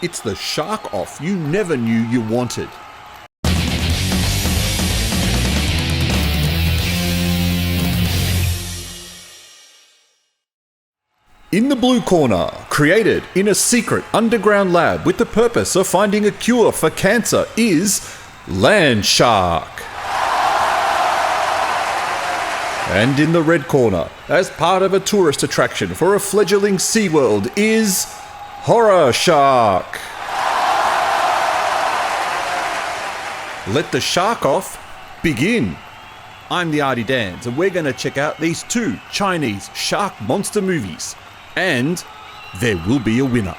It's the shark off you never knew you wanted. In the blue corner, created in a secret underground lab with the purpose of finding a cure for cancer, is Land Shark. And in the red corner, as part of a tourist attraction for a fledgling SeaWorld, is Horror Shark. Let the shark off begin. I'm the Artie Dans, and we're going to check out these two Chinese shark monster movies. And there will be a winner.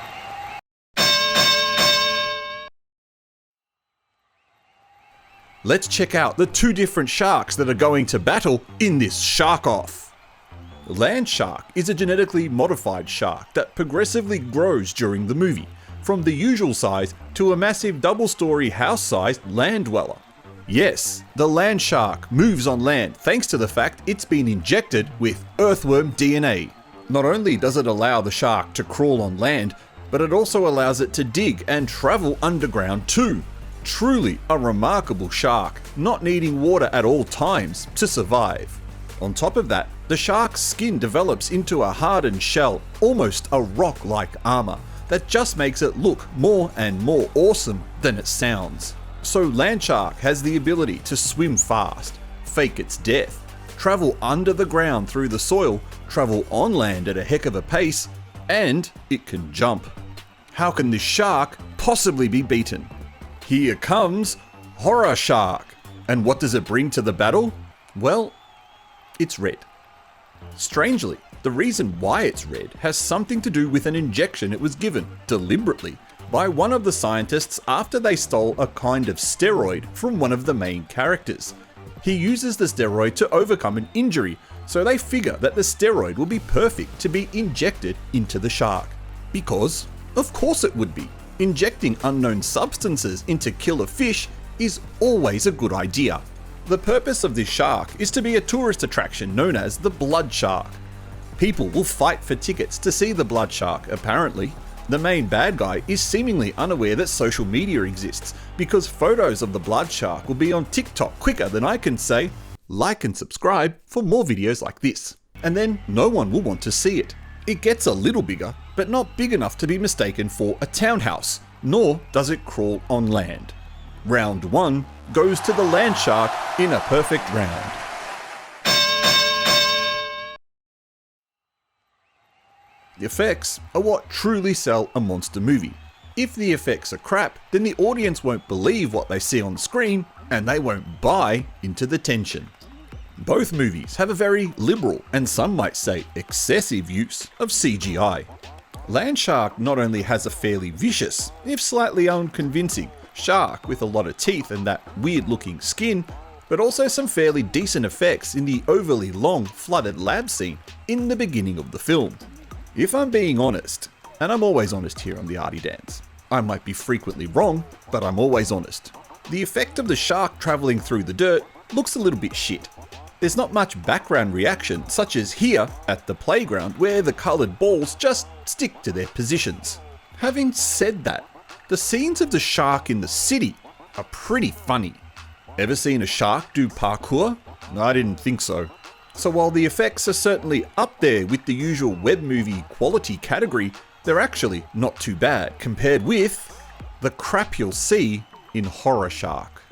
Let's check out the two different sharks that are going to battle in this shark off. Land Shark is a genetically modified shark that progressively grows during the movie, from the usual size to a massive double-story house-sized land dweller. Yes, the land shark moves on land thanks to the fact it's been injected with earthworm DNA. Not only does it allow the shark to crawl on land, but it also allows it to dig and travel underground too. Truly a remarkable shark, not needing water at all times to survive. On top of that, the shark's skin develops into a hardened shell, almost a rock-like armor, that just makes it look more and more awesome than it sounds. So Land Shark has the ability to swim fast, fake its death, travel under the ground through the soil, travel on land at a heck of a pace, and it can jump. How can this shark possibly be beaten? Here comes Horror Shark. And what does it bring to the battle? Well, it's red. Strangely, the reason why it's red has something to do with an injection it was given, deliberately, by one of the scientists after they stole a kind of steroid from one of the main characters. He uses the steroid to overcome an injury, so they figure that the steroid will be perfect to be injected into the shark. Because, of course it would be. Injecting unknown substances into killer fish is always a good idea. The purpose of this shark is to be a tourist attraction known as the Blood Shark. People will fight for tickets to see the Blood Shark, apparently. The main bad guy is seemingly unaware that social media exists, because photos of the Blood Shark will be on TikTok quicker than I can say, like and subscribe for more videos like this. And then no one will want to see it. It gets a little bigger, but not big enough to be mistaken for a townhouse, nor does it crawl on land. Round 1 goes to the Land Shark in a perfect round. The effects are what truly sell a monster movie. If the effects are crap, then the audience won't believe what they see on screen, and they won't buy into the tension. Both movies have a very liberal, and some might say excessive, use of CGI. Land Shark not only has a fairly vicious, if slightly unconvincing, shark with a lot of teeth and that weird looking skin, but also some fairly decent effects in the overly long flooded lab scene in the beginning of the film. If I'm being honest, and I'm always honest here on the Artie Dans, I might be frequently wrong, but I'm always honest. The effect of the shark travelling through the dirt looks a little bit shit. There's not much background reaction, such as here at the playground where the coloured balls just stick to their positions. Having said that, the scenes of the shark in the city are pretty funny. Ever seen a shark do parkour? I didn't think so. So while the effects are certainly up there with the usual web movie quality category, they're actually not too bad compared with the crap you'll see in Horror Shark.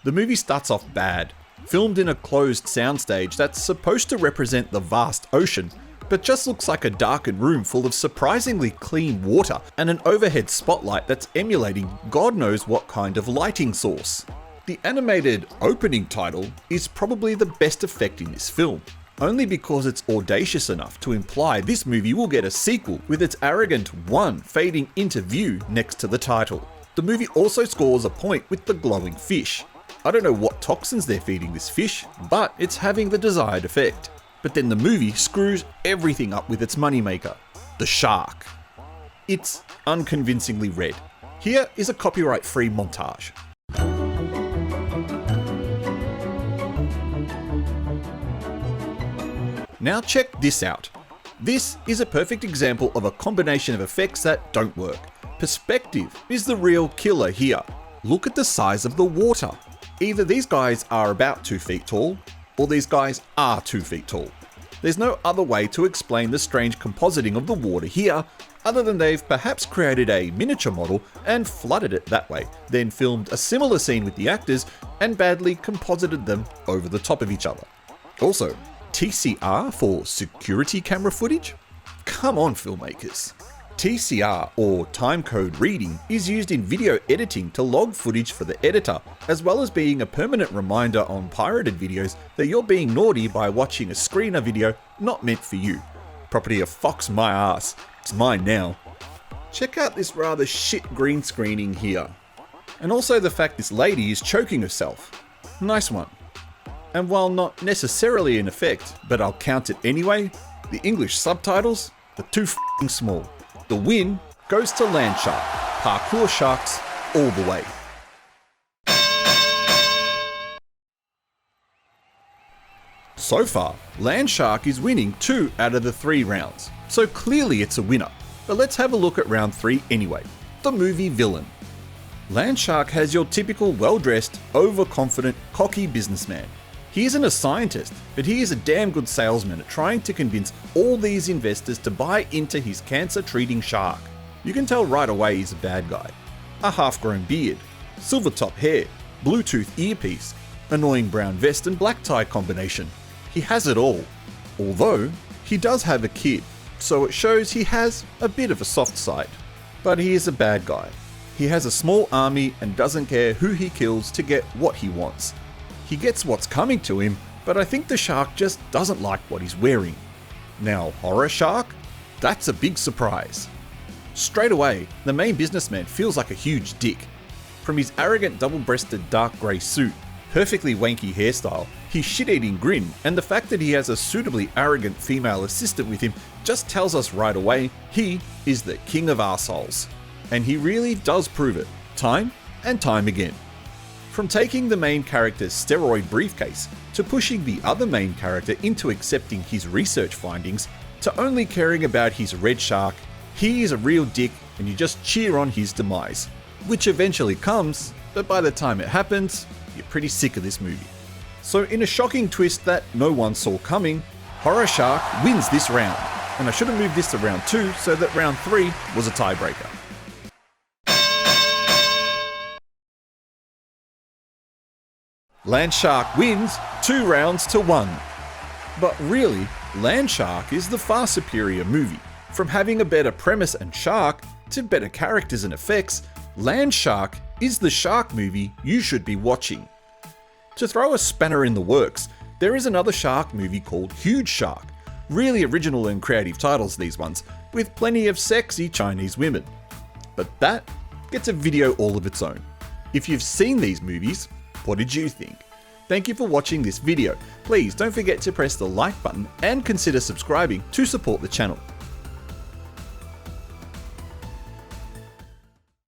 The movie starts off bad, filmed in a closed soundstage that's supposed to represent the vast ocean, but just looks like a darkened room full of surprisingly clean water and an overhead spotlight that's emulating God knows what kind of lighting source. The animated opening title is probably the best effect in this film, only because it's audacious enough to imply this movie will get a sequel with its arrogant 1 fading into view next to the title. The movie also scores a point with the glowing fish. I don't know what toxins they're feeding this fish, but it's having the desired effect. But then the movie screws everything up with its moneymaker, the shark. It's unconvincingly red. Here is a copyright-free montage. Now check this out. This is a perfect example of a combination of effects that don't work. Perspective is the real killer here. Look at the size of the water. Either these guys are about 2 feet tall, or these guys are 2 feet tall. There's no other way to explain the strange compositing of the water here, other than they've perhaps created a miniature model and flooded it that way, then filmed a similar scene with the actors and badly composited them over the top of each other. Also, TCR for security camera footage? Come on, filmmakers. TCR, or timecode reading, is used in video editing to log footage for the editor, as well as being a permanent reminder on pirated videos that you're being naughty by watching a screener video not meant for you. Property of Fox my ass. It's mine now. Check out this rather shit green screening here. And also the fact this lady is choking herself. Nice one. And while not necessarily an effect, but I'll count it anyway, the English subtitles are too f***ing small. The win goes to Landshark. Parkour sharks all the way. So far, Landshark is winning 2 out of the 3 rounds, so clearly it's a winner. But let's have a look at round 3 anyway. The movie villain. Landshark has your typical well-dressed, overconfident, cocky businessman. He isn't a scientist, but he is a damn good salesman at trying to convince all these investors to buy into his cancer-treating shark. You can tell right away he's a bad guy. A half-grown beard, silver top hair, Bluetooth earpiece, annoying brown vest and black tie combination. He has it all. Although, he does have a kid, so it shows he has a bit of a soft side. But he is a bad guy. He has a small army and doesn't care who he kills to get what he wants. He gets what's coming to him, but I think the shark just doesn't like what he's wearing. Now, horror shark? That's a big surprise. Straight away, the main businessman feels like a huge dick. From his arrogant double-breasted dark grey suit, perfectly wanky hairstyle, his shit-eating grin, and the fact that he has a suitably arrogant female assistant with him just tells us right away he is the king of arseholes. And he really does prove it, time and time again. From taking the main character's steroid briefcase, to pushing the other main character into accepting his research findings, to only caring about his red shark, he is a real dick and you just cheer on his demise. Which eventually comes, but by the time it happens, you're pretty sick of this movie. So in a shocking twist that no one saw coming, Horror Shark wins this round. And I should have moved this to round 2 so that round 3 was a tiebreaker. Landshark wins 2 rounds to 1. But really, Landshark is the far superior movie. From having a better premise and shark, to better characters and effects, Landshark is the shark movie you should be watching. To throw a spanner in the works, there is another shark movie called Huge Shark. Really original and creative titles, these ones, with plenty of sexy Chinese women. But that gets a video all of its own. If you've seen these movies, what did you think? Thank you for watching this video. Please don't forget to press the like button and consider subscribing to support the channel.